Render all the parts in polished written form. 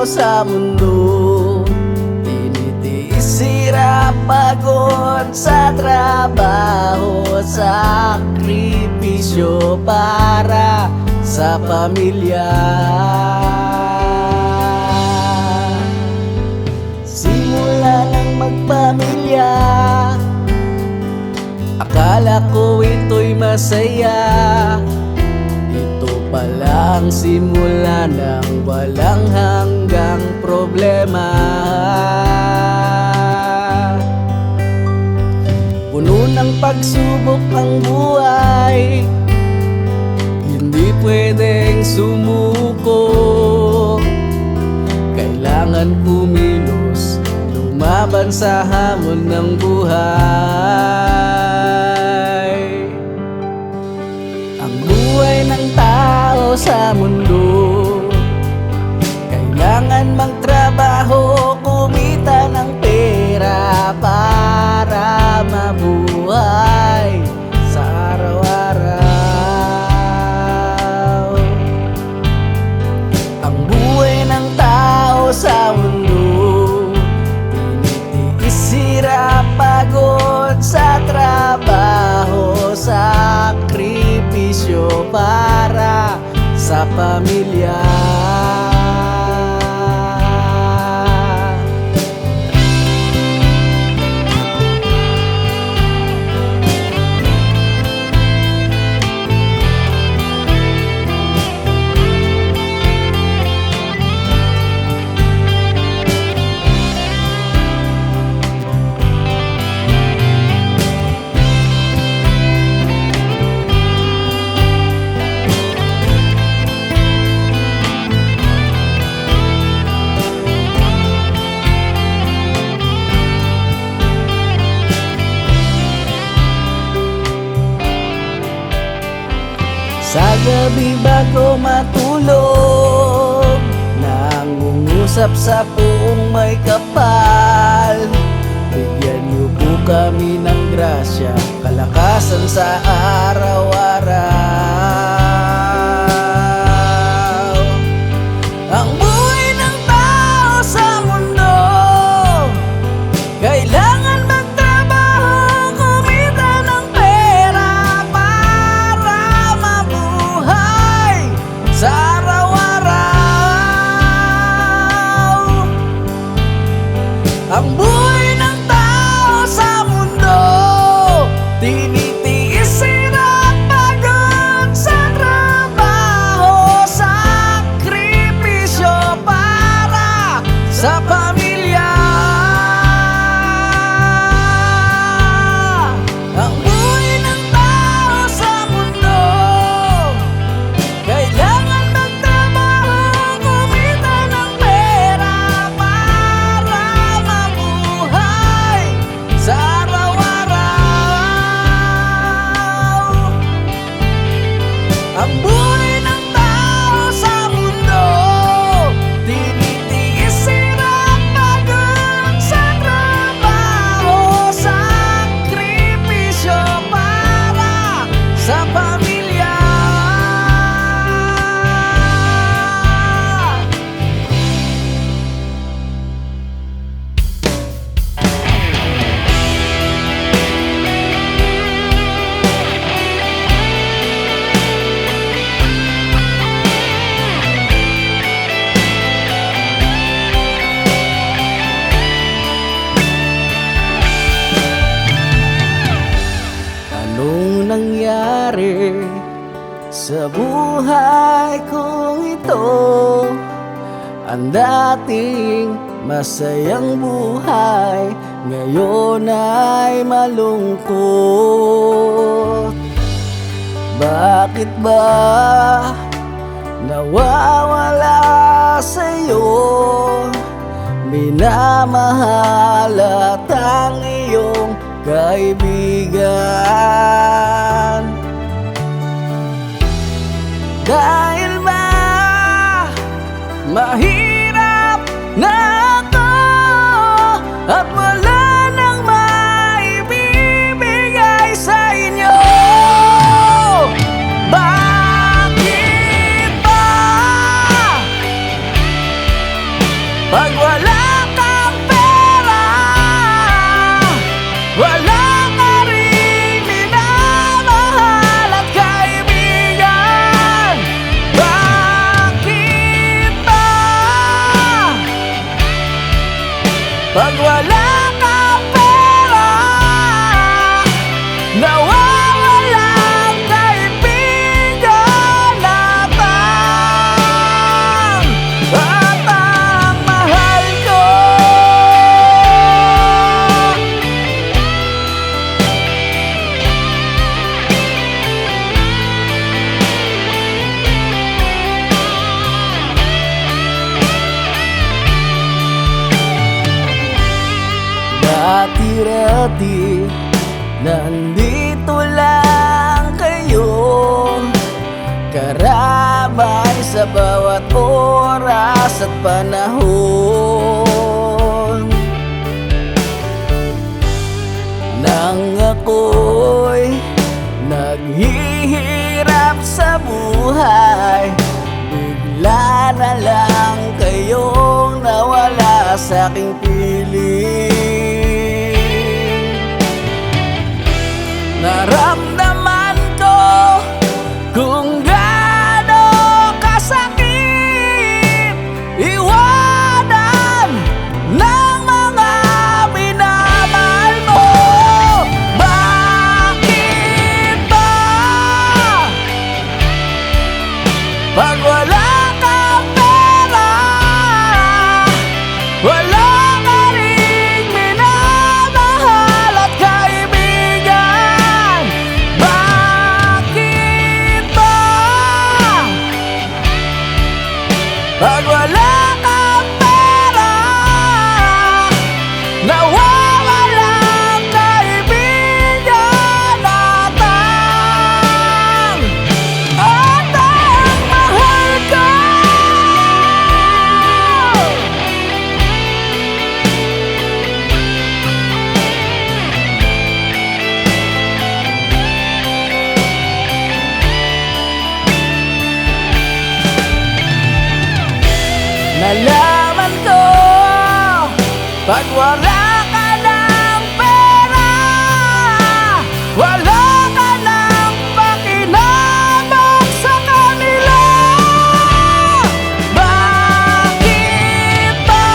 tao sa mundo, tinitiis hirap pagod sa trabaho, sakripisyo para sa pamilya. Simula nang magpamilya, akala ko ito'y masaya. Ito palang simula ng walang hanggang problema. Puno ng pagsubok ang buhay, hindi pwedeng sumuko. Kailangan kumilos, lumaban sa hamon ng buhay. Ang buhay ng tao sa mundo, kailangan magtrabaho, kumita ng pera para mabuhay sa araw-araw. Ang buhay ng tao sa mundo, tinitiis hirap pagod sa trabaho, sakripisyo para sa pamilya. Sa gabi bago matulog, nangungusap sa puong may kapal. Bigyan niyo po kami ng grasya, kalakasan sa araw-araw. Ang buhay ng tao sa mundo, kailangan magtrabaho, kumita ng pera para mabuhay sa araw-araw. Ang buhay ng tao sa mundo, tinitiis hirap pagod sa trabaho, sakripisyo para sa pamilya. Ang buhay ng tao sa mundo, kailangan magtrabaho, kumita ng pera para mabuhay sa araw-araw. Ang buhay ng tao sa mundo, tinitiis hirap pagod sa trabaho, sakripisyo para sa pamilya. Anong nangyari sa buhay kong ito? Ang dating masayang buhay ngayon ay malungkot. Bakit ba nawawala sa'yo? Minamahal at ang iyong kaibigan. Dahil ba mahirap na ako at wala nang maibibigay sa inyo? Bakit ba dati-rati, nandito lang kayo, karamay sa bawat oras at panahon. Nang ako'y naghihirap sa buhay, bigla na lang kayong nawala sa aking piling. Naramdaman ko kung gaano kasakit iwanan ng mga minamahal mo. Bakit ba pag wala kang pera, wala ka ring minamahal at kaibigan? Bakit ba pag wala kang pera, nawawalang kaibigan at ang mahal ko? Nalaman ko pag wala ka ng pera, wala ka ng pakinabang sa kanila. Bakit ba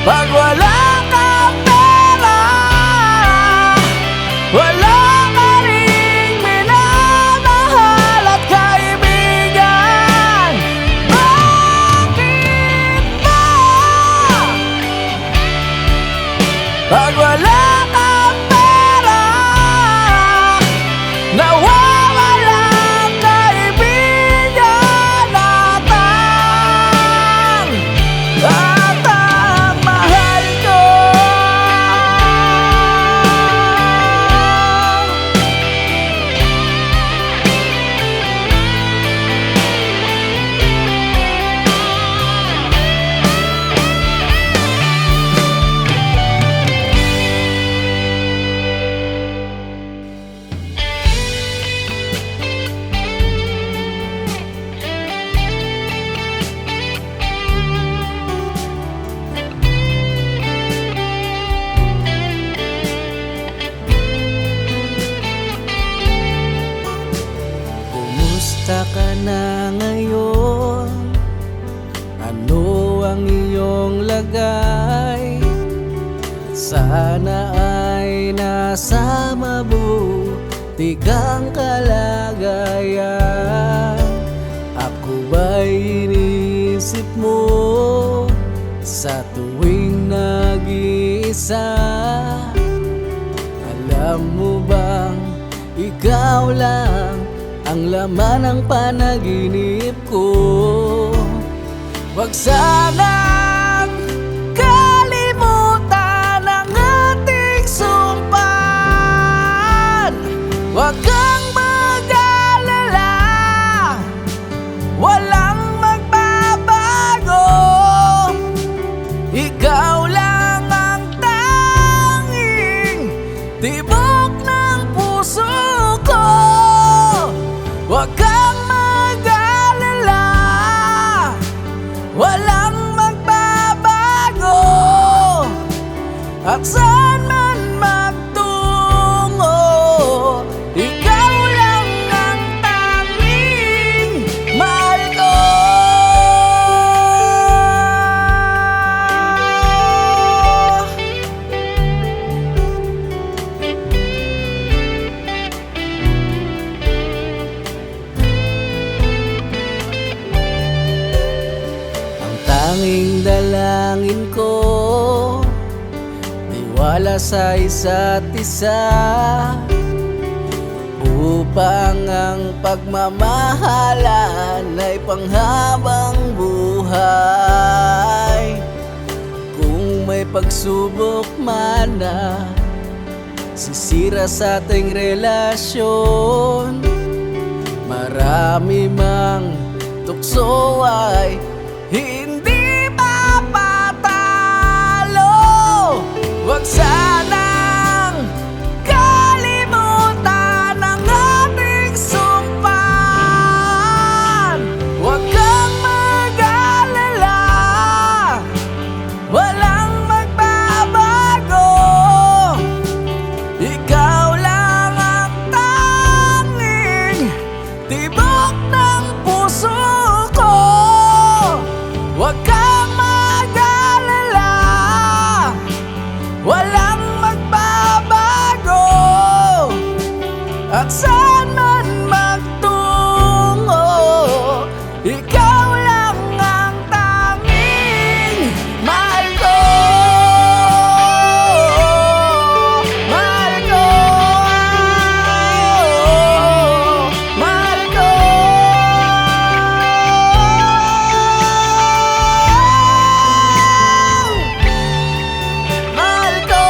pag wala kang pera, wala ka ring minamahal at kaibigan? Bakit ba pag wala kang pera, nawawalang kaibigan at ang mahal ko? Kumusta ka na ngayon? Ano ang iyong lagay? Sana ay nasa mabuti kang kalagayan. Ako ba'y inisip mo sa tuwing nag-iisa? Alam mo bang ikaw lang ang laman ng panaginip ko? Wag sanang kalimutan ang ating sumpaan. Wag kang mag-alala, walang magbabago. Ikaw lang ang tanging tibok ng puso ko. Wag kang mag-alala, walang magbabago. At saan man magtungo, ikaw lang ang tanging mahal ko. Ang tanging dalangin ko, tiwala sa isa't isa, upang ang pagmamahalan ay panghabang buhay. Kung may pagsubok man na sisira sa ating relasyon. Marami mang tukso ay hindi mapatalo. Huwag sanang kalimutan ang ating sumpaan. Huwag kang mag-alala, walang magbabago. Ikaw lang ang tanging tibok ng puso ko. Huwag kang mag-alala, walang magbabago. At saan man magtungo, ikaw lang ang tanging mahal ko. Mahal ko, mahal ko. Mahal ko,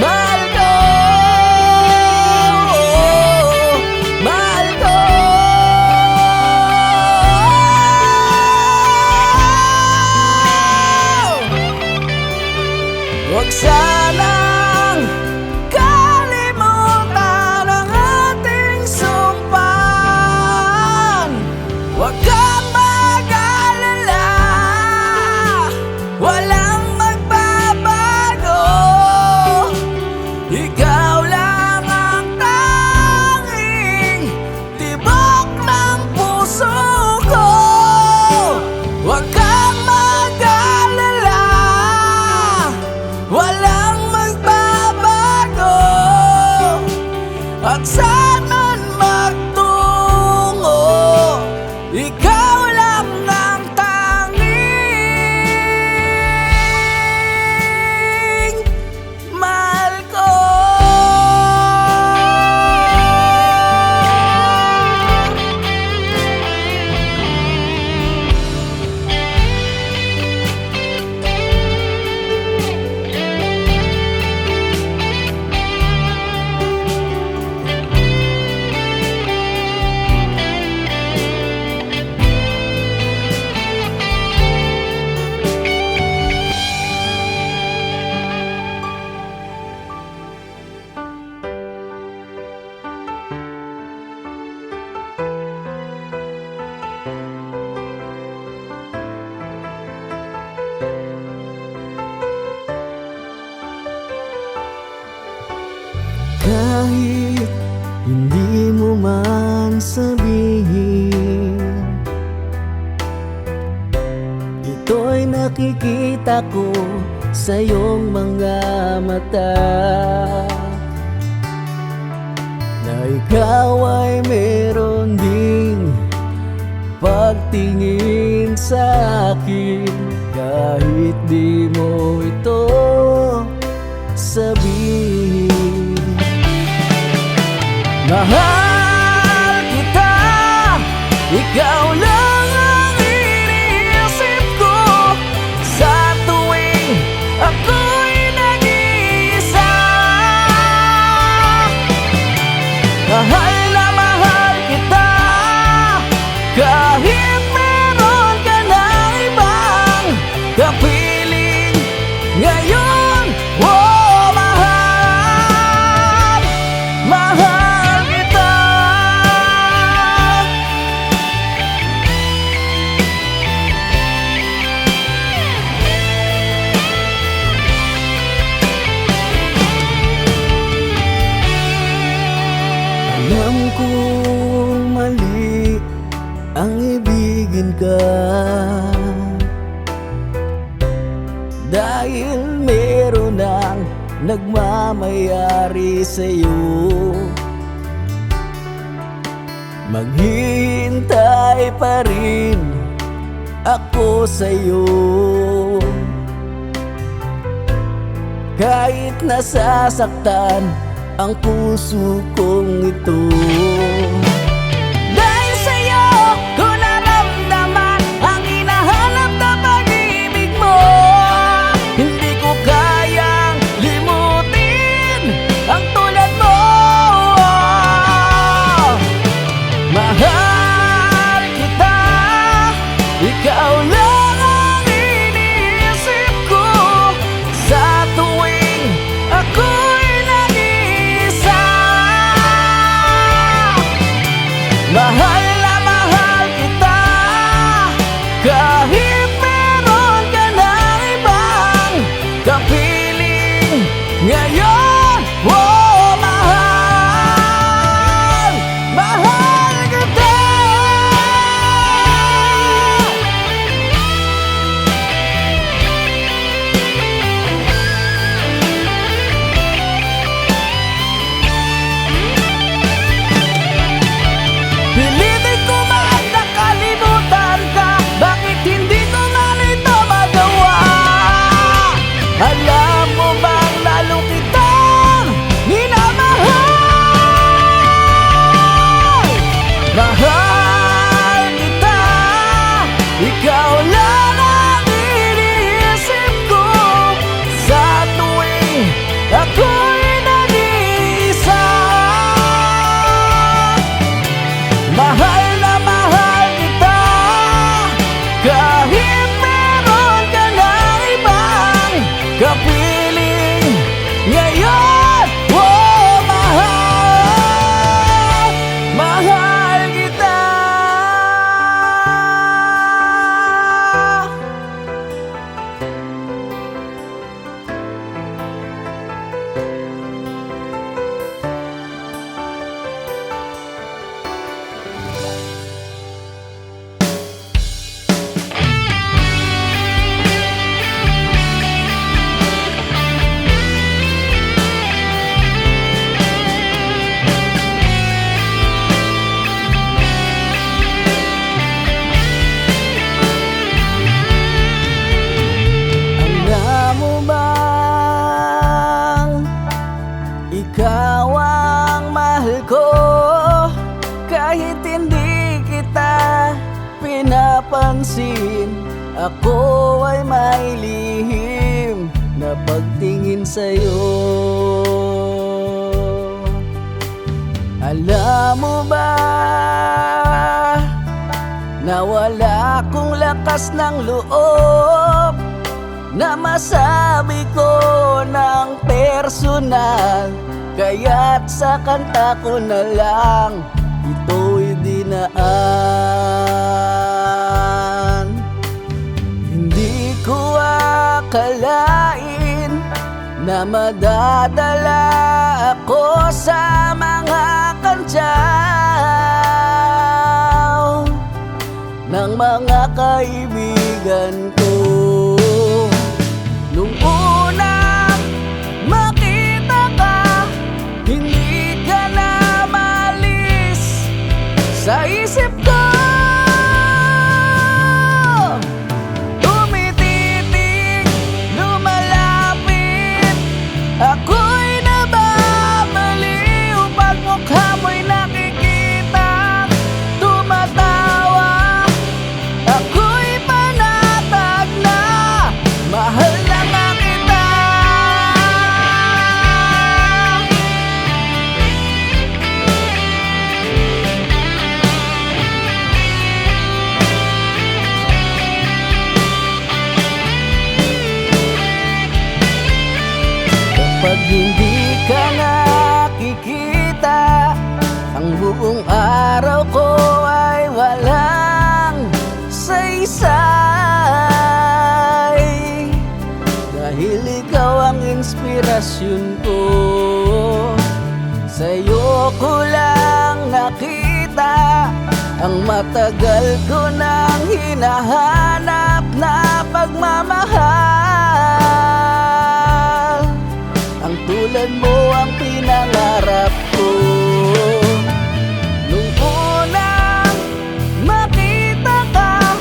mahal ko, mahal ko. Huwag sanang kalimutan ang ating sumpaan. Huwag kang mag-alala, walang magbabago. Ikaw lang ang tanging tibok ng puso ko. Huwag kang mag-alala, walang magbabago. At saan man magtungo, ikaw lang ang tanging mahal ko. Kahit hindi mo man sabihin, ito'y nakikita ko sa iyong mga mata, na ikaw ay meron ding pagtingin sa akin. Kahit di mo ito sabihin, mahal kita, ikaw lang ang iniisip ko sa tuwing ako'y nag-iisa. Mahal na mahal kita, kahit meron ka na ibang kapiling ngayon. Oh, mahal, mahal kita. Alam kong mali ang ibigin ka, dahil meron ang nagmamayari sa'yo. Maghihintay pa rin ako sa'yo, kahit nasasaktan ang puso kong ito. Dahil sa'yo ko naramdaman ang hinahanap na pag-ibig. pinapansin, ako ay may lihim na pagtingin sa'yo. Alam mo ba na wala akong lakas ng loob na masabi ko ng personal, kaya't sa kanta ko na lang ito'y dinaan. Hindi ko akalain na madadala ako sa mga kantyaw ng mga kaibigan ko. Nung unang makita ka, hindi ka na malis sa isip ko. Tumititig, lumalapit, ako'y nababaliw pag mukha mo'y nakikita. Tumatawa, ako'y panatag na mahal na nga kita. Kapag hindi ka nakikita, ang buong araw ko ay walang saysay. Dahil ikaw ang inspirasyon ko, sa'yo ko lang nakita ang matagal ko nang hinahanap na pagmamahal. Ang tulad mo ang pinangarap ko. Nung unang makita ka,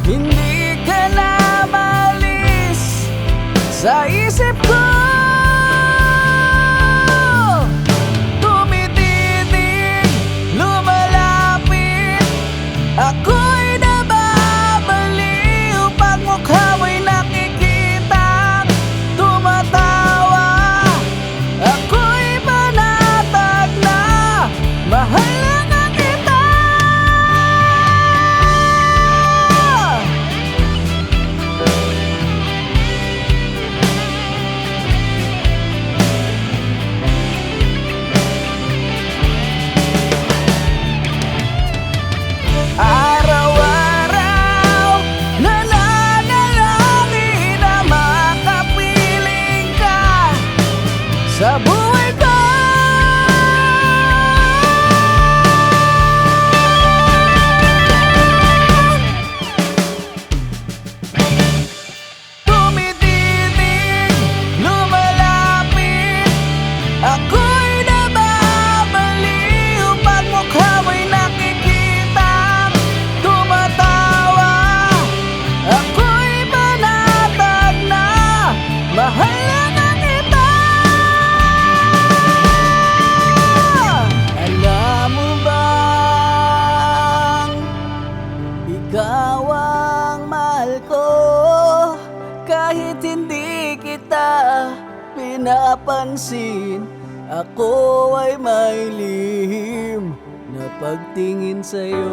hindi ka na malis sa isip ko. Tumititig, lumalapit, ako'y nababaliw pag mukha mo'y nakikita. Tumatawa, ako'y panatag na mahal na nga kita. Araw-araw nananalangin na makapiling ka sa buhay ko. Tumititig, lumalapit, ako'y nababaliw pag mukha mo'y nakikita. Tumatawa, ako'y panatag na mahal na nga kita. Alam mo bang ikaw ang mahal ko, kahit hindi kita pinapansin, ako ay may lihim na pagtingin sa'yo.